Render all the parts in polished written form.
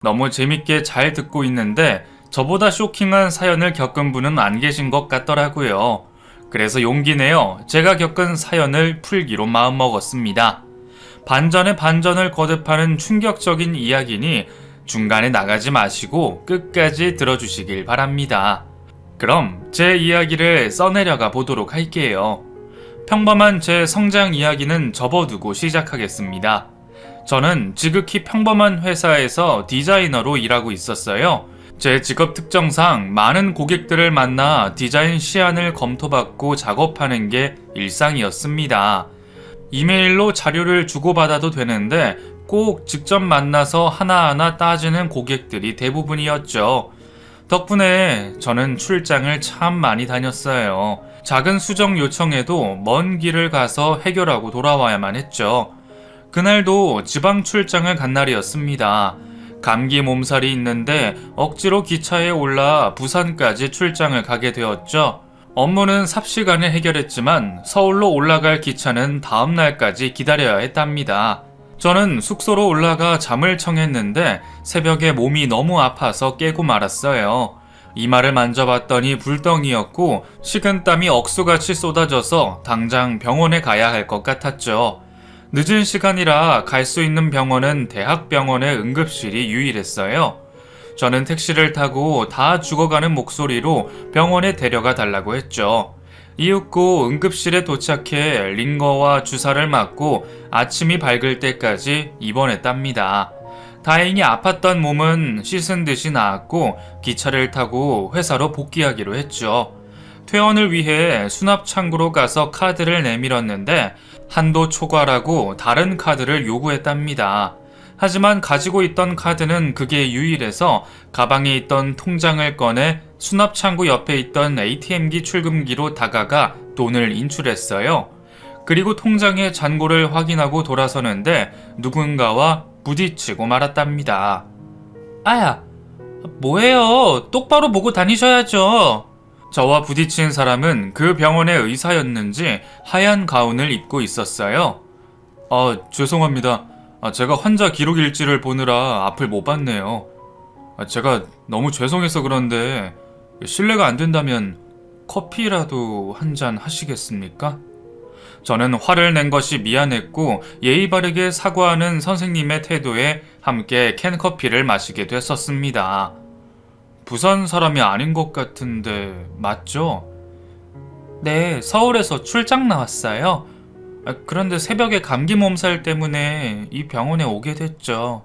너무 재밌게 잘 듣고 있는데 저보다 쇼킹한 사연을 겪은 분은 안 계신 것 같더라고요. 그래서 용기 내어 제가 겪은 사연을 풀기로 마음먹었습니다. 반전에 반전을 거듭하는 충격적인 이야기니 중간에 나가지 마시고 끝까지 들어주시길 바랍니다. 그럼 제 이야기를 써내려가 보도록 할게요. 평범한 제 성장 이야기는 접어두고 시작하겠습니다. 저는 지극히 평범한 회사에서 디자이너로 일하고 있었어요. 제 직업 특성상 많은 고객들을 만나 디자인 시안을 검토받고 작업하는 게 일상이었습니다. 이메일로 자료를 주고받아도 되는데 꼭 직접 만나서 하나하나 따지는 고객들이 대부분이었죠. 덕분에 저는 출장을 참 많이 다녔어요. 작은 수정 요청에도 먼 길을 가서 해결하고 돌아와야만 했죠. 그날도 지방 출장을 간 날이었습니다. 감기 몸살이 있는데 억지로 기차에 올라 부산까지 출장을 가게 되었죠. 업무는 삽시간에 해결했지만 서울로 올라갈 기차는 다음 날까지 기다려야 했답니다. 저는 숙소로 올라가 잠을 청했는데 새벽에 몸이 너무 아파서 깨고 말았어요. 이마를 만져봤더니 불덩이였고 식은땀이 억수같이 쏟아져서 당장 병원에 가야 할 것 같았죠. 늦은 시간이라 갈 수 있는 병원은 대학병원의 응급실이 유일했어요. 저는 택시를 타고 다 죽어가는 목소리로 병원에 데려가 달라고 했죠. 이윽고 응급실에 도착해 링거와 주사를 맞고 아침이 밝을 때까지 입원했답니다. 다행히 아팠던 몸은 씻은 듯이 나았고 기차를 타고 회사로 복귀하기로 했죠. 퇴원을 위해 수납 창구로 가서 카드를 내밀었는데 한도 초과라고 다른 카드를 요구했답니다. 하지만 가지고 있던 카드는 그게 유일해서 가방에 있던 통장을 꺼내 수납 창구 옆에 있던 ATM기 출금기로 다가가 돈을 인출했어요. 그리고 통장의 잔고를 확인하고 돌아서는데 누군가와 부딪히고 말았답니다. 아야, 뭐예요? 똑바로 보고 다니셔야죠. 저와 부딪힌 사람은 그 병원의 의사였는지 하얀 가운을 입고 있었어요. 죄송합니다. 제가 환자 기록 일지를 보느라 앞을 못 봤네요. 제가 너무 죄송해서 그런데 실례가 안 된다면 커피라도 한 잔 하시겠습니까? 저는 화를 낸 것이 미안했고 예의 바르게 사과하는 선생님의 태도에 함께 캔커피를 마시게 됐었습니다. 부산 사람이 아닌 것 같은데 맞죠? 네, 서울에서 출장 나왔어요. 그런데 새벽에 감기 몸살 때문에 이 병원에 오게 됐죠.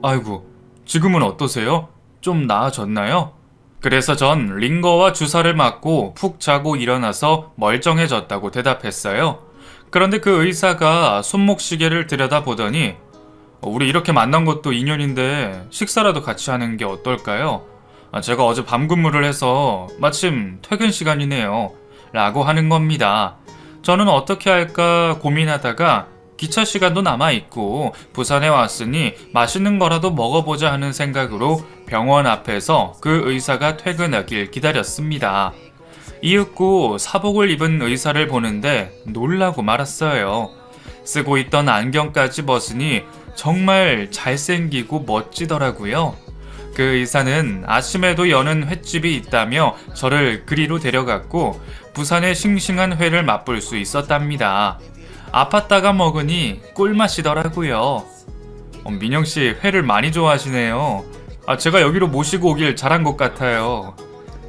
아이고, 지금은 어떠세요? 좀 나아졌나요? 그래서 전 링거와 주사를 맞고 푹 자고 일어나서 멀쩡해졌다고 대답했어요. 그런데 그 의사가 손목시계를 들여다보더니 우리 이렇게 만난 것도 인연인데 식사라도 같이 하는 게 어떨까요? 제가 어제 밤 근무를 해서 마침 퇴근 시간이네요. 라고 하는 겁니다. 저는 어떻게 할까 고민하다가 기차 시간도 남아있고 부산에 왔으니 맛있는 거라도 먹어보자 하는 생각으로 병원 앞에서 그 의사가 퇴근하길 기다렸습니다. 이윽고 사복을 입은 의사를 보는데 놀라고 말았어요. 쓰고 있던 안경까지 벗으니 정말 잘생기고 멋지더라고요. 그 의사는 아침에도 여는 횟집이 있다며 저를 그리로 데려갔고 부산의 싱싱한 회를 맛볼 수 있었답니다. 아팠다가 먹으니 꿀맛이더라고요. 민영씨 회를 많이 좋아하시네요. 제가 여기로 모시고 오길 잘한 것 같아요.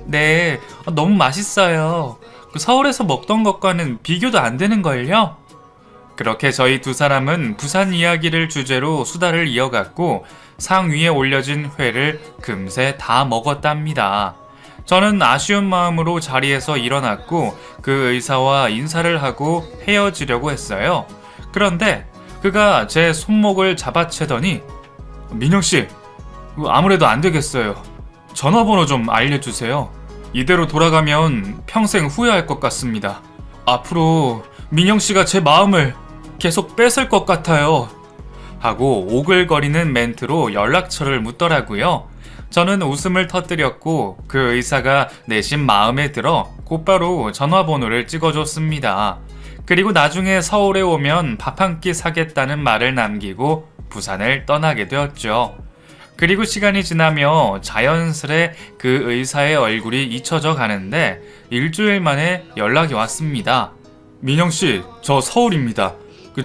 네, 너무 맛있어요. 서울에서 먹던 것과는 비교도 안 되는걸요? 그렇게 저희 두 사람은 부산 이야기를 주제로 수다를 이어갔고 상 위에 올려진 회를 금세 다 먹었답니다. 저는 아쉬운 마음으로 자리에서 일어났고 그 의사와 인사를 하고 헤어지려고 했어요. 그런데 그가 제 손목을 잡아채더니 민영씨, 아무래도 안 되겠어요. 전화번호 좀 알려주세요. 이대로 돌아가면 평생 후회할 것 같습니다. 앞으로 민영씨가 제 마음을 계속 뺏을 것 같아요. 하고 오글거리는 멘트로 연락처를 묻더라고요. 저는 웃음을 터뜨렸고 그 의사가 내심 마음에 들어 곧바로 전화번호를 찍어줬습니다. 그리고 나중에 서울에 오면 밥 한 끼 사겠다는 말을 남기고 부산을 떠나게 되었죠. 그리고 시간이 지나며 자연스레 그 의사의 얼굴이 잊혀져 가는데 일주일 만에 연락이 왔습니다. 민영씨, 저 서울입니다.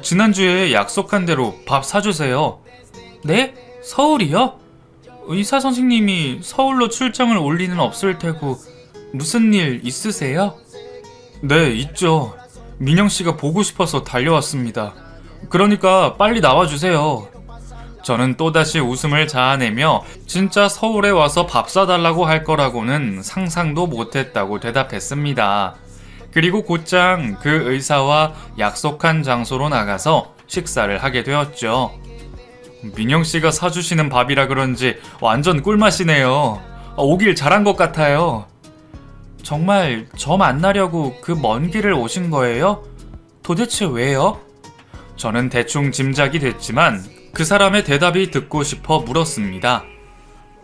지난주에 약속한 대로 밥 사주세요. 네? 서울이요? 의사 선생님이 서울로 출장을 올 리는 없을 테고 무슨 일 있으세요? 네, 있죠. 민영씨가 보고 싶어서 달려왔습니다. 그러니까 빨리 나와주세요. 저는 또다시 웃음을 자아내며 진짜 서울에 와서 밥 사달라고 할 거라고는 상상도 못했다고 대답했습니다. 그리고 곧장 그 의사와 약속한 장소로 나가서 식사를 하게 되었죠. 민영씨가 사주시는 밥이라 그런지 완전 꿀맛이네요. 오길 잘한 것 같아요. 정말 저 만나려고 그 먼 길을 오신 거예요? 도대체 왜요? 저는 대충 짐작이 됐지만 그 사람의 대답이 듣고 싶어 물었습니다.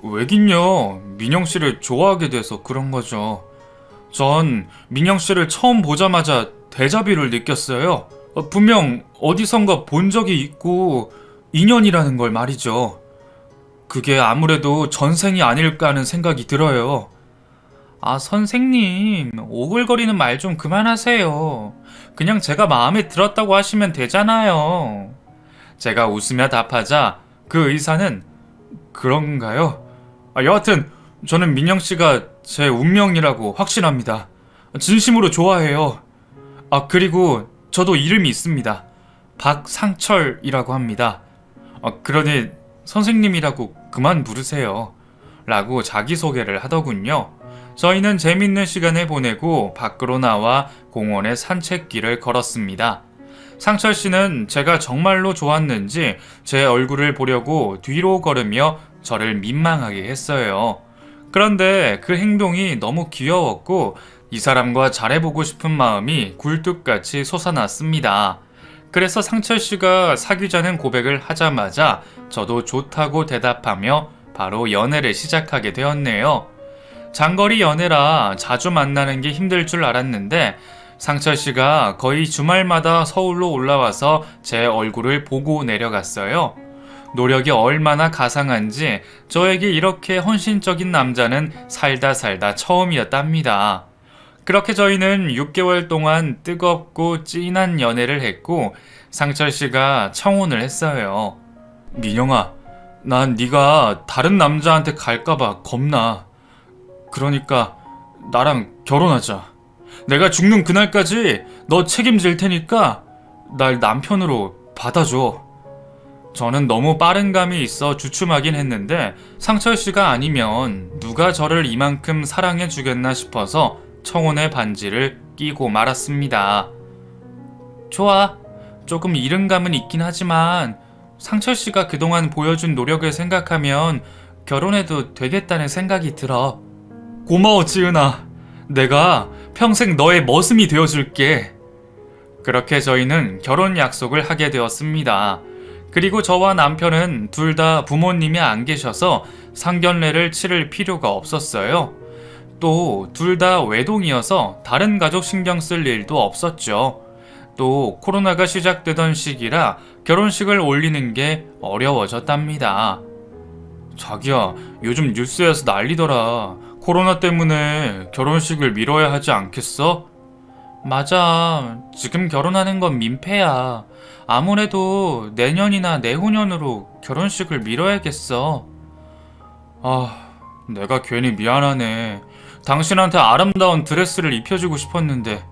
왜긴요. 민영씨를 좋아하게 돼서 그런 거죠. 전 민영씨를 처음 보자마자 데자뷰를 느꼈어요. 분명 어디선가 본 적이 있고 인연이라는 걸 말이죠. 그게 아무래도 전생이 아닐까 하는 생각이 들어요. 아, 선생님, 오글거리는 말 좀 그만하세요. 그냥 제가 마음에 들었다고 하시면 되잖아요. 제가 웃으며 답하자 그 의사는 그런가요? 여하튼 저는 민영씨가 제 운명이라고 확신합니다. 진심으로 좋아해요. 그리고 저도 이름이 있습니다. 박상철이라고 합니다. 그러니 선생님이라고 그만 부르세요. 라고 자기소개를 하더군요. 저희는 재밌는 시간을 보내고 밖으로 나와 공원의 산책길을 걸었습니다. 상철 씨는 제가 정말로 좋았는지 제 얼굴을 보려고 뒤로 걸으며 저를 민망하게 했어요. 그런데 그 행동이 너무 귀여웠고 이 사람과 잘해보고 싶은 마음이 굴뚝같이 솟아났습니다. 그래서 상철 씨가 사귀자는 고백을 하자마자 저도 좋다고 대답하며 바로 연애를 시작하게 되었네요. 장거리 연애라 자주 만나는 게 힘들 줄 알았는데 상철 씨가 거의 주말마다 서울로 올라와서 제 얼굴을 보고 내려갔어요. 노력이 얼마나 가상한지 저에게 이렇게 헌신적인 남자는 살다 처음이었답니다. 그렇게 저희는 6개월 동안 뜨겁고 찐한 연애를 했고 상철 씨가 청혼을 했어요. 민영아, 난 네가 다른 남자한테 갈까봐 겁나. 그러니까 나랑 결혼하자. 내가 죽는 그날까지 너 책임질 테니까 날 남편으로 받아줘. 저는 너무 빠른 감이 있어 주춤하긴 했는데 상철 씨가 아니면 누가 저를 이만큼 사랑해 주겠나 싶어서 청혼의 반지를 끼고 말았습니다. 좋아. 조금 이른 감은 있긴 하지만 상철 씨가 그동안 보여준 노력을 생각하면 결혼해도 되겠다는 생각이 들어. 고마워, 지은아. 내가 평생 너의 머슴이 되어줄게. 그렇게 저희는 결혼 약속을 하게 되었습니다. 그리고 저와 남편은 둘 다 부모님이 안 계셔서 상견례를 치를 필요가 없었어요. 또 둘 다 외동이어서 다른 가족 신경 쓸 일도 없었죠. 또 코로나가 시작되던 시기라 결혼식을 올리는 게 어려워졌답니다. 자기야, 요즘 뉴스에서 난리더라. 코로나 때문에 결혼식을 미뤄야 하지 않겠어? 맞아. 지금 결혼하는 건 민폐야. 아무래도 내년이나 내후년으로 결혼식을 미뤄야겠어. 내가 괜히 미안하네. 당신한테 아름다운 드레스를 입혀주고 싶었는데.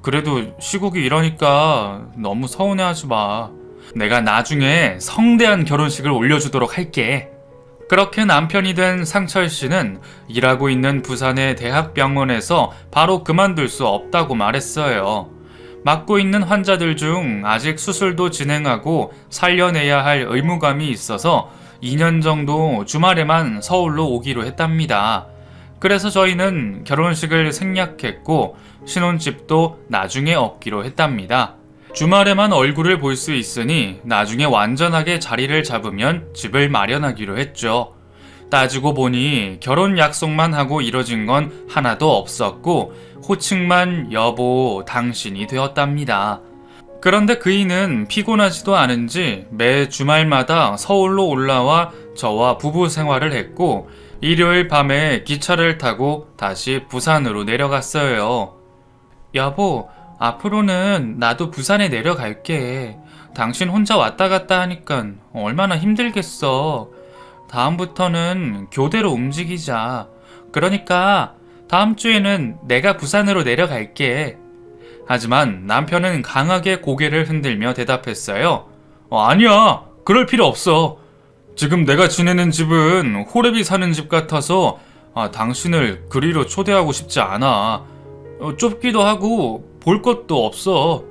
그래도 시국이 이러니까 너무 서운해하지 마. 내가 나중에 성대한 결혼식을 올려주도록 할게. 그렇게 남편이 된 상철 씨는 일하고 있는 부산의 대학병원에서 바로 그만둘 수 없다고 말했어요. 맡고 있는 환자들 중 아직 수술도 진행하고 살려내야 할 의무감이 있어서 2년 정도 주말에만 서울로 오기로 했답니다. 그래서 저희는 결혼식을 생략했고 신혼집도 나중에 얻기로 했답니다. 주말에만 얼굴을 볼 수 있으니 나중에 완전하게 자리를 잡으면 집을 마련하기로 했죠. 따지고 보니 결혼 약속만 하고 이뤄진 건 하나도 없었고 호칭만 여보, 당신이 되었답니다. 그런데 그이는 피곤하지도 않은지 매 주말마다 서울로 올라와 저와 부부 생활을 했고 일요일 밤에 기차를 타고 다시 부산으로 내려갔어요. 여보, 앞으로는 나도 부산에 내려갈게. 당신 혼자 왔다 갔다 하니까 얼마나 힘들겠어. 다음부터는 교대로 움직이자. 그러니까 다음 주에는 내가 부산으로 내려갈게. 하지만 남편은 강하게 고개를 흔들며 대답했어요. 아니야. 그럴 필요 없어. 지금 내가 지내는 집은 호랩이 사는 집 같아서 당신을 그리로 초대하고 싶지 않아. 좁기도 하고 볼 것도 없어.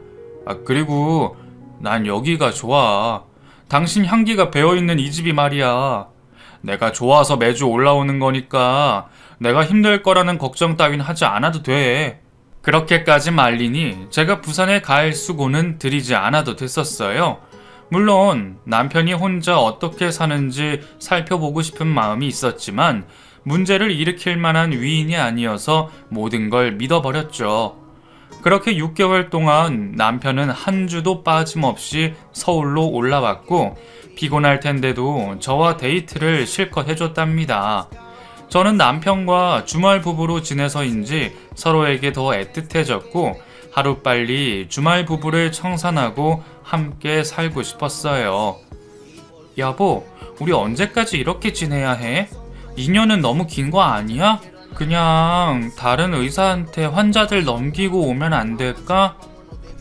그리고 난 여기가 좋아. 당신 향기가 배어있는 이 집이 말이야. 내가 좋아서 매주 올라오는 거니까 내가 힘들 거라는 걱정 따윈 하지 않아도 돼. 그렇게까지 말리니 제가 부산에 갈 수고는 들이지 않아도 됐었어요. 물론 남편이 혼자 어떻게 사는지 살펴보고 싶은 마음이 있었지만 문제를 일으킬 만한 위인이 아니어서 모든 걸 믿어버렸죠. 그렇게 6개월 동안 남편은 한 주도 빠짐없이 서울로 올라왔고 피곤할 텐데도 저와 데이트를 실컷 해줬답니다. 저는 남편과 주말 부부로 지내서인지 서로에게 더 애틋해졌고 하루빨리 주말 부부를 청산하고 함께 살고 싶었어요. 여보, 우리 언제까지 이렇게 지내야 해? 2년은 너무 긴 거 아니야? 그냥 다른 의사한테 환자들 넘기고 오면 안 될까?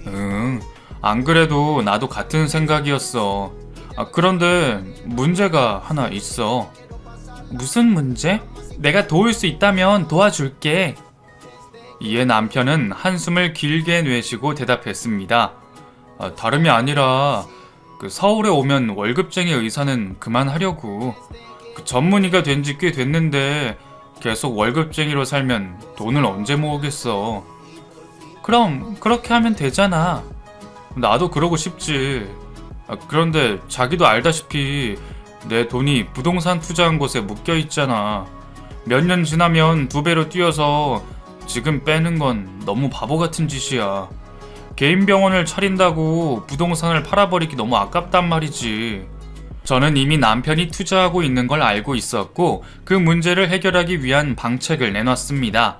응, 안 그래도 나도 같은 생각이었어. 그런데 문제가 하나 있어. 무슨 문제? 내가 도울 수 있다면 도와줄게. 이에 남편은 한숨을 길게 내쉬고 대답했습니다. 다름이 아니라 서울에 오면 월급쟁이 의사는 그만하려고. 전문의가 된 지 꽤 됐는데 계속 월급쟁이로 살면 돈을 언제 모으겠어. 그럼 그렇게 하면 되잖아. 나도 그러고 싶지. 그런데 자기도 알다시피 내 돈이 부동산 투자한 곳에 묶여 있잖아. 몇 년 지나면 2배로 뛰어서 지금 빼는 건 너무 바보 같은 짓이야. 개인 병원을 차린다고 부동산을 팔아버리기 너무 아깝단 말이지. 저는 이미 남편이 투자하고 있는 걸 알고 있었고 그 문제를 해결하기 위한 방책을 내놨습니다.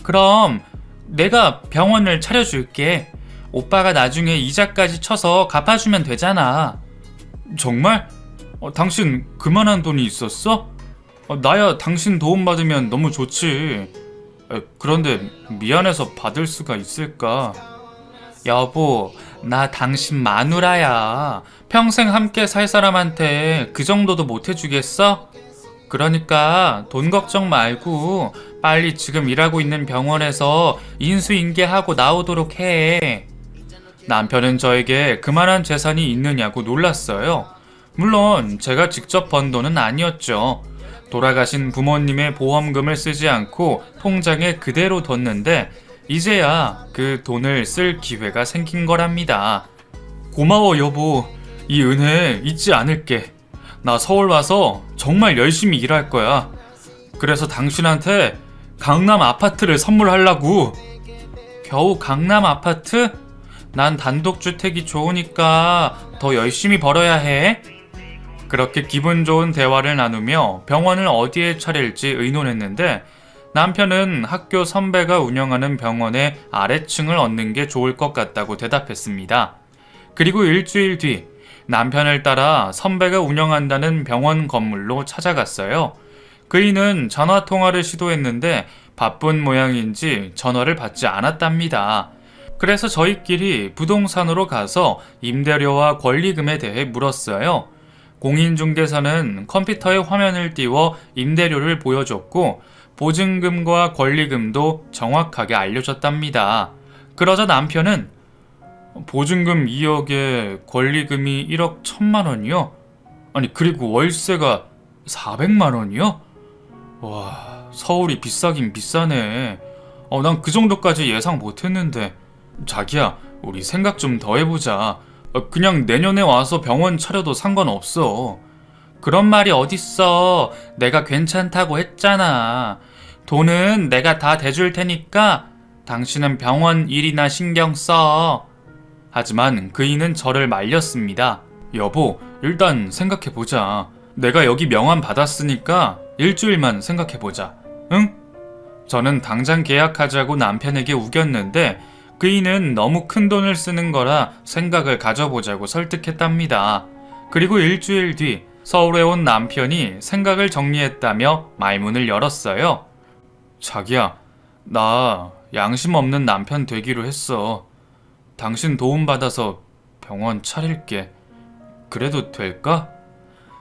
그럼 내가 병원을 차려줄게. 오빠가 나중에 이자까지 쳐서 갚아주면 되잖아. 정말? 당신 그만한 돈이 있었어? 나야 당신 도움받으면 너무 좋지. 그런데 미안해서 받을 수가 있을까? 여보, 나 당신 마누라야. 평생 함께 살 사람한테 그 정도도 못 해주겠어? 그러니까 돈 걱정 말고 빨리 지금 일하고 있는 병원에서 인수인계하고 나오도록 해. 남편은 저에게 그만한 재산이 있느냐고 놀랐어요. 물론 제가 직접 번 돈은 아니었죠. 돌아가신 부모님의 보험금을 쓰지 않고 통장에 그대로 뒀는데 이제야 그 돈을 쓸 기회가 생긴 거랍니다. 고마워 여보. 이 은혜 잊지 않을게. 나 서울 와서 정말 열심히 일할 거야. 그래서 당신한테 강남 아파트를 선물하려고. 겨우 강남 아파트? 난 단독주택이 좋으니까 더 열심히 벌어야 해. 그렇게 기분 좋은 대화를 나누며 병원을 어디에 차릴지 의논했는데 남편은 학교 선배가 운영하는 병원의 아래층을 얻는 게 좋을 것 같다고 대답했습니다. 그리고 일주일 뒤 남편을 따라 선배가 운영한다는 병원 건물로 찾아갔어요. 그이는 전화통화를 시도했는데 바쁜 모양인지 전화를 받지 않았답니다. 그래서 저희끼리 부동산으로 가서 임대료와 권리금에 대해 물었어요. 공인중개사는 컴퓨터에 화면을 띄워 임대료를 보여줬고 보증금과 권리금도 정확하게 알려줬답니다. 그러자 남편은 보증금 2억에 권리금이 1억 1천만 원이요? 아니 그리고 월세가 400만 원이요? 와, 서울이 비싸긴 비싸네. 난 그 정도까지 예상 못했는데. 자기야, 우리 생각 좀 더 해보자. 그냥 내년에 와서 병원 차려도 상관없어. 그런 말이 어딨어. 내가 괜찮다고 했잖아. 돈은 내가 다 대줄 테니까 당신은 병원 일이나 신경 써. 하지만 그이는 저를 말렸습니다. 여보, 일단 생각해보자. 내가 여기 명함 받았으니까 일주일만 생각해보자. 응? 저는 당장 계약하자고 남편에게 우겼는데 그이는 너무 큰 돈을 쓰는 거라 생각을 가져보자고 설득했답니다. 그리고 일주일 뒤 서울에 온 남편이 생각을 정리했다며 말문을 열었어요. 자기야, 나 양심 없는 남편 되기로 했어. 당신 도움받아서 병원 차릴게. 그래도 될까?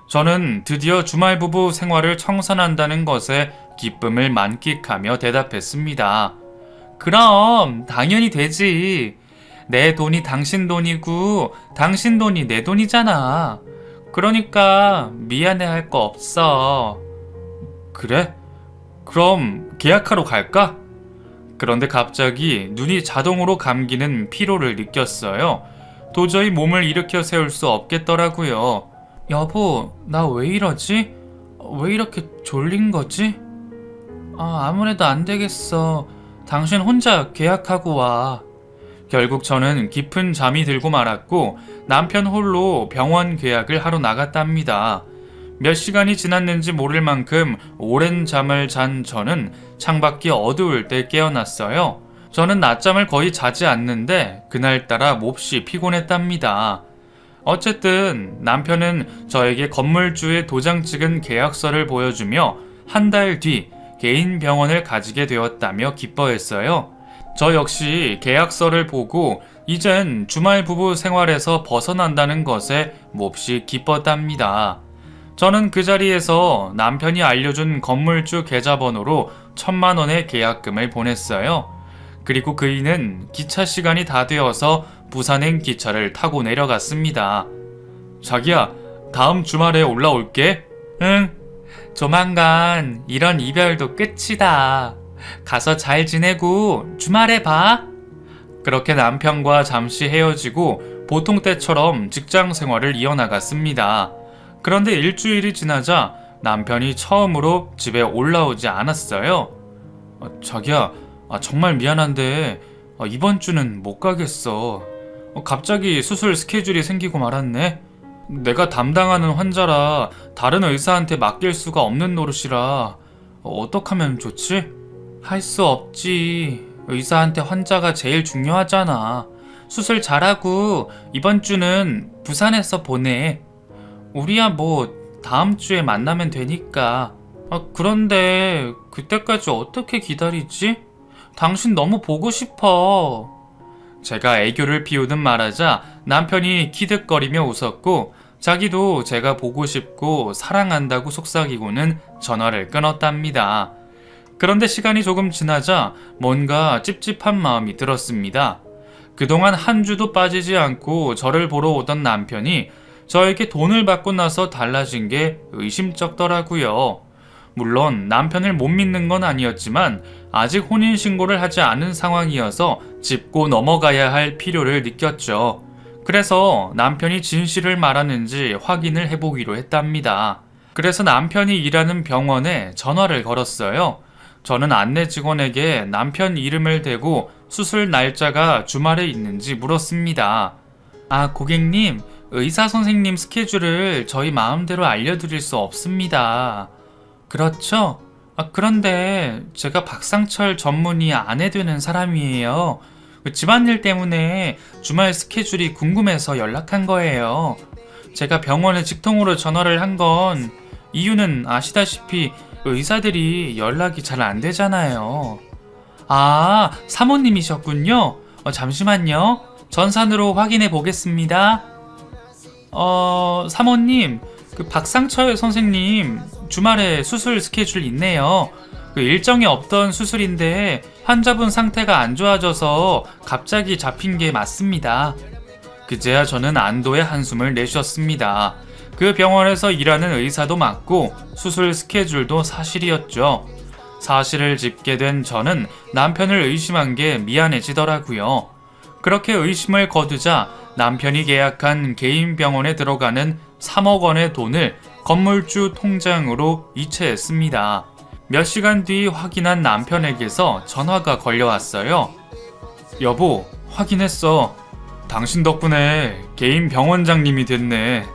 저는 드디어 주말 부부 생활을 청산한다는 것에 기쁨을 만끽하며 대답했습니다. 그럼 당연히 되지. 내 돈이 당신 돈이고 당신 돈이 내 돈이잖아. 그러니까 미안해할 거 없어. 그래? 그럼 계약하러 갈까? 그런데 갑자기 눈이 자동으로 감기는 피로를 느꼈어요. 도저히 몸을 일으켜 세울 수 없겠더라고요. 여보, 나 왜 이러지? 왜 이렇게 졸린 거지? 아무래도 안 되겠어. 당신 혼자 계약하고 와. 결국 저는 깊은 잠이 들고 말았고 남편 홀로 병원 계약을 하러 나갔답니다. 몇 시간이 지났는지 모를 만큼 오랜 잠을 잔 저는 창밖이 어두울 때 깨어났어요. 저는 낮잠을 거의 자지 않는데 그날따라 몹시 피곤했답니다. 어쨌든 남편은 저에게 건물주의 도장 찍은 계약서를 보여주며 한 달 뒤 개인 병원을 가지게 되었다며 기뻐했어요. 저 역시 계약서를 보고 이젠 주말 부부 생활에서 벗어난다는 것에 몹시 기뻤답니다. 저는 그 자리에서 남편이 알려준 건물주 계좌번호로 1,000만 원의 계약금을 보냈어요. 그리고 그이는 기차 시간이 다 되어서 부산행 기차를 타고 내려갔습니다. 자기야, 다음 주말에 올라올게. 응, 조만간 이런 이별도 끝이다. 가서 잘 지내고 주말에 봐. 그렇게 남편과 잠시 헤어지고 보통 때처럼 직장 생활을 이어나갔습니다. 그런데 일주일이 지나자 남편이 처음으로 집에 올라오지 않았어요. 자기야, 정말 미안한데 이번 주는 못 가겠어. 갑자기 수술 스케줄이 생기고 말았네. 내가 담당하는 환자라 다른 의사한테 맡길 수가 없는 노릇이라 어떻게 하면 좋지? 할 수 없지. 의사한테 환자가 제일 중요하잖아. 수술 잘하고 이번 주는 부산에서 보내. 우리야 뭐 다음 주에 만나면 되니까. 그런데 그때까지 어떻게 기다리지? 당신 너무 보고 싶어. 제가 애교를 피우듯 말하자 남편이 키득거리며 웃었고 자기도 제가 보고 싶고 사랑한다고 속삭이고는 전화를 끊었답니다. 그런데 시간이 조금 지나자 뭔가 찝찝한 마음이 들었습니다. 그동안 한 주도 빠지지 않고 저를 보러 오던 남편이 저에게 돈을 받고 나서 달라진 게 의심쩍더라고요. 물론 남편을 못 믿는 건 아니었지만 아직 혼인신고를 하지 않은 상황이어서 짚고 넘어가야 할 필요를 느꼈죠. 그래서 남편이 진실을 말하는지 확인을 해보기로 했답니다. 그래서 남편이 일하는 병원에 전화를 걸었어요. 저는 안내 직원에게 남편 이름을 대고 수술 날짜가 주말에 있는지 물었습니다. 고객님, 의사 선생님 스케줄을 저희 마음대로 알려드릴 수 없습니다. 그렇죠? 그런데 제가 박상철 전문의 아내 되는 사람이에요. 집안일 때문에 주말 스케줄이 궁금해서 연락한 거예요. 제가 병원에 직통으로 전화를 한 건 이유는 아시다시피 의사들이 연락이 잘 안 되잖아요. 사모님이셨군요. 잠시만요. 전산으로 확인해 보겠습니다. 사모님, 박상철 선생님 주말에 수술 스케줄 있네요. 일정이 없던 수술인데 환자분 상태가 안 좋아져서 갑자기 잡힌 게 맞습니다. 그제야 저는 안도의 한숨을 내쉬었습니다. 그 병원에서 일하는 의사도 맞고 수술 스케줄도 사실이었죠. 사실을 짚게 된 저는 남편을 의심한 게 미안해지더라고요. 그렇게 의심을 거두자 남편이 계약한 개인 병원에 들어가는 3억 원의 돈을 건물주 통장으로 이체했습니다. 몇 시간 뒤 확인한 남편에게서 전화가 걸려왔어요. 여보, 확인했어. 당신 덕분에 개인 병원장님이 됐네.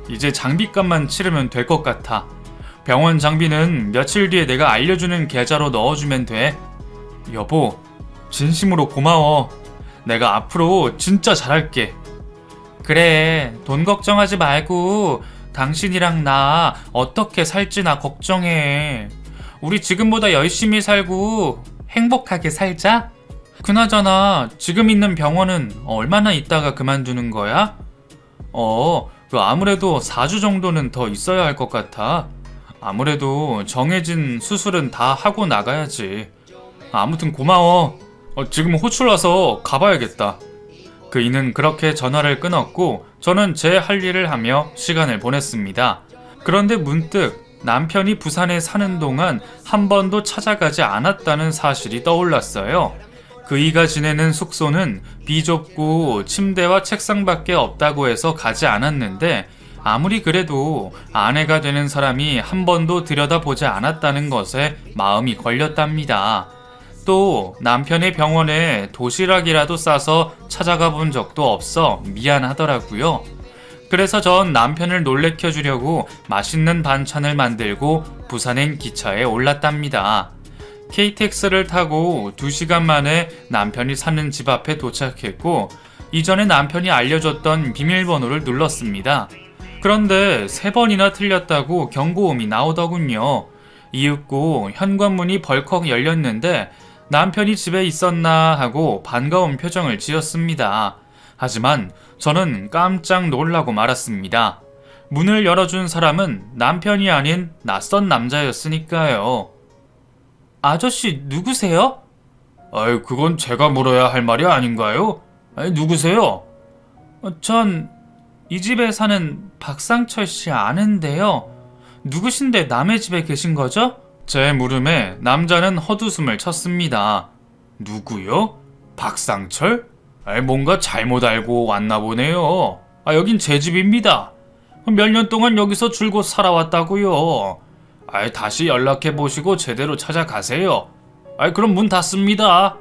이제 장비값만 치르면 될 것 같아. 병원 장비는 며칠 뒤에 내가 알려주는 계좌로 넣어주면 돼. 여보, 진심으로 고마워. 내가 앞으로 진짜 잘할게. 그래, 돈 걱정하지 말고 당신이랑 나 어떻게 살지 나 걱정해. 우리 지금보다 열심히 살고 행복하게 살자. 그나저나 지금 있는 병원은 얼마나 있다가 그만두는 거야? 아무래도 4주 정도는 더 있어야 할 것 같아. 아무래도 정해진 수술은 다 하고 나가야지. 아무튼 고마워. 지금 호출 와서 가봐야겠다. 그이는 그렇게 전화를 끊었고 저는 제 할 일을 하며 시간을 보냈습니다. 그런데 문득 남편이 부산에 사는 동안 한 번도 찾아가지 않았다는 사실이 떠올랐어요. 그이가 지내는 숙소는 비좁고 침대와 책상밖에 없다고 해서 가지 않았는데 아무리 그래도 아내가 되는 사람이 한 번도 들여다보지 않았다는 것에 마음이 걸렸답니다. 또 남편의 병원에 도시락이라도 싸서 찾아가 본 적도 없어 미안하더라고요. 그래서 전 남편을 놀래켜 주려고 맛있는 반찬을 만들고 부산행 기차에 올랐답니다. KTX를 타고 2시간 만에 남편이 사는 집 앞에 도착했고 이전에 남편이 알려줬던 비밀번호를 눌렀습니다. 그런데 3번이나 틀렸다고 경고음이 나오더군요. 이윽고 현관문이 벌컥 열렸는데 남편이 집에 있었나 하고 반가운 표정을 지었습니다. 하지만 저는 깜짝 놀라고 말았습니다. 문을 열어준 사람은 남편이 아닌 낯선 남자였으니까요. 아저씨 누구세요? 그건 제가 물어야 할 말이 아닌가요? 누구세요? 전 이 집에 사는 박상철 씨 아는데요. 누구신데 남의 집에 계신 거죠? 제 물음에 남자는 헛웃음을 쳤습니다. 누구요? 박상철? 뭔가 잘못 알고 왔나 보네요. 여긴 제 집입니다. 몇 년 동안 여기서 줄곧 살아왔다고요. 다시 연락해 보시고 제대로 찾아가세요. 그럼 문 닫습니다.